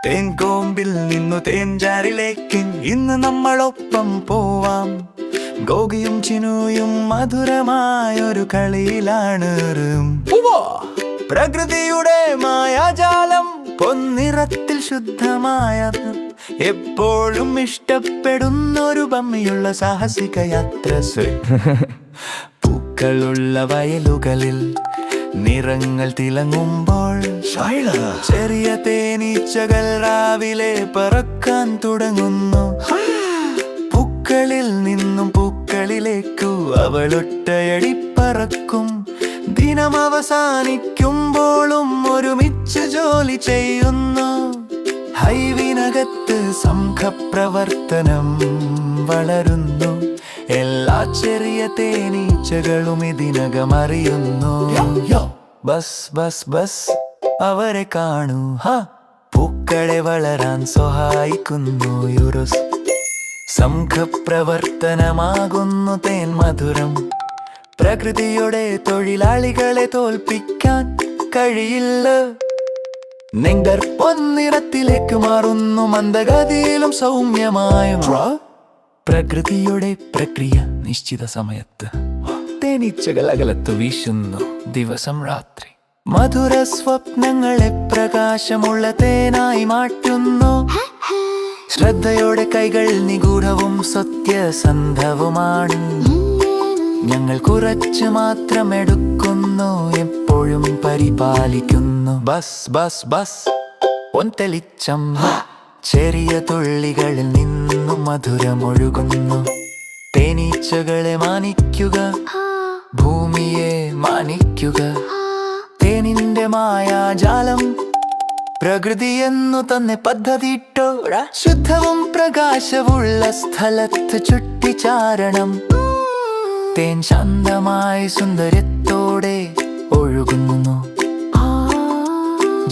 തേൻകോമ്പിൽ നിന്നു തേൻചാറിലേക്ക് ഇന്ന് നമ്മളൊപ്പം പോവാം. ഗോഗിയും ചിനുയും മധുരമായൊരു കളിയിലാണ്. പ്രകൃതിയുടെ മായാജാലം പൊന്നിറത്തിൽ ശുദ്ധമായ എപ്പോഴും ഇഷ്ടപ്പെടുന്നൊരു ഭംഗിയുള്ള സാഹസിക യാത്ര. പൂക്കളുള്ള വയലുകളിൽ നിറങ്ങൾ തിളങ്ങുമ്പോൾ ചെറിയ തേനീച്ചകൾ രാവിലെ പറക്കാൻ തുടങ്ങുന്നു. പൂക്കളിൽ നിന്നും പൂക്കളിലേക്കു അവളൊറ്റയടി പറക്കും. ദിനം അവസാനിക്കുമ്പോഴും ഒരുമിച്ച് ജോലി ചെയ്യുന്നു. ഹൈവിനകത്ത് സംഘപ്രവർത്തനം വളരുന്നു. എല്ലാ ചെറിയ തേനീച്ചകളും ഇതിനകം അറിയുന്നു. ബസ് ബസ് ബസ് അവരെ കാണൂ. പൂക്കളെ വളരാൻ സഹായിക്കുന്നു യുറുസ്. സംഘപ്രവർത്തനമാകുന്നു തേൻ മധുരം. പ്രകൃതിയുടെ തൊഴിലാളികളെ തോൽപ്പിക്കാൻ കഴിയില്ല. നെങ്കർ പൊന്നിറത്തിലേക്ക് മാറുന്നു മന്ദഗതിയിലും സൗമ്യമായും. പ്രകൃതിയുടെ പ്രക്രിയ നിശ്ചിത സമയത്ത് തേനീച്ചകൾ അകലത്ത് വീശുന്നു ദിവസം രാത്രി. മധുര സ്വപ്നങ്ങളെ പ്രകാശമുള്ള തേനായി മാറ്റുന്നു. ശ്രദ്ധയോടെ കൈകൾ നിഗൂഢവും സത്യസന്ധവുമാണ്. ഞങ്ങൾ കുറച്ച് മാത്രം എടുക്കുന്നു, എപ്പോഴും പരിപാലിക്കുന്നു. ബസ് ബസ് ബസ് പൊൻതെളിച്ചം ചെറിയ തുള്ളികളിൽ നിന്നും മധുരമൊഴുകുന്നു. തേനീച്ചകളെ മാനിക്കുക, ഭൂമിയെ മാനിക്കുക. തേനിന്റെ മായാജാലം പ്രകൃതിയെന്നു തന്നെ പദ്ധതിയിട്ടോ. ശുദ്ധവും പ്രകാശവുള്ള സ്ഥലത്ത് ചുറ്റിച്ചാരണം. തേൻ ശാന്തമായി സുന്ദരത്തോടെ ഒഴുകുന്നു.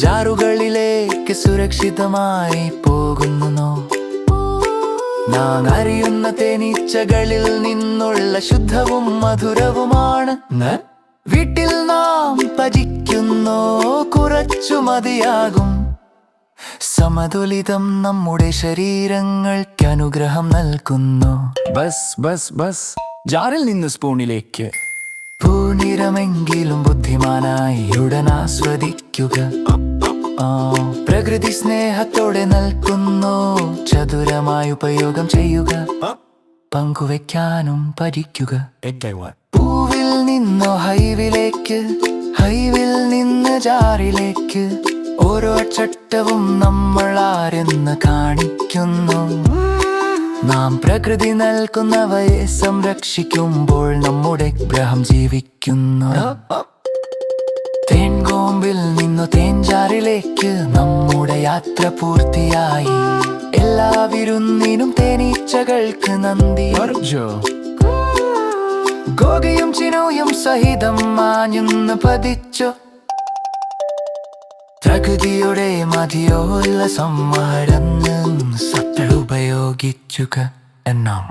ജാറുകളിലേക്ക് സുരക്ഷിതമായി പോകുന്നു. നാം അറിയുന്ന തേനീച്ചകളിൽ നിന്നുള്ള ശുദ്ധവും മധുരവുമാണ്. വീട്ടിൽ നാം ഭജിക്കുന്നു, കുറച്ചു മതിയാകും. സമതുലിതം നമ്മുടെ ശരീരങ്ങൾക്ക് അനുഗ്രഹം നൽകുന്നു. ബസ് ബസ് ബസ് ജാറിൽ നിന്ന് സ്പൂണിലേക്ക്. പൂനിരമെങ്കിലും ബുദ്ധിമാനായി ഉടൻ ആസ്വദിക്കുക. പ്രകൃതി സ്നേഹത്തോടെ നൽകുന്നു. ചതുരമായി ഉപയോഗം ചെയ്യുക, പങ്കുവെക്കാനും പഠിക്കുക. പൂവിൽ നിന്നോ ഹൈവിലേക്ക്, ഹൈവിൽ നിന്ന് ജാറിലേക്ക്. ഓരോ ചട്ടവും നമ്മൾ ആരെന്ന് കാണിക്കുന്നു. നാം പ്രകൃതി നൽകുന്നവയെ സംരക്ഷിക്കുമ്പോൾ നമ്മുടെ ഗ്രഹം ജീവിക്കുന്നു. തേൻകോമ്പിൽ നിന്നു തേൻചാറിലേക്ക് നമ്മുടെ യാത്ര പൂർത്തിയായി. എല്ലാ വിരുന്നിനും തേനീച്ചകൾക്ക് നന്ദി. ഗോഗിയും ചിനുയും സഹിതം മാഞ്ഞുന്ന് പതിച്ചു. പ്രകൃതിയുടെ മതിയോല്ല സംഹാരം ഉപയോഗിച്ചുക എന്നാം.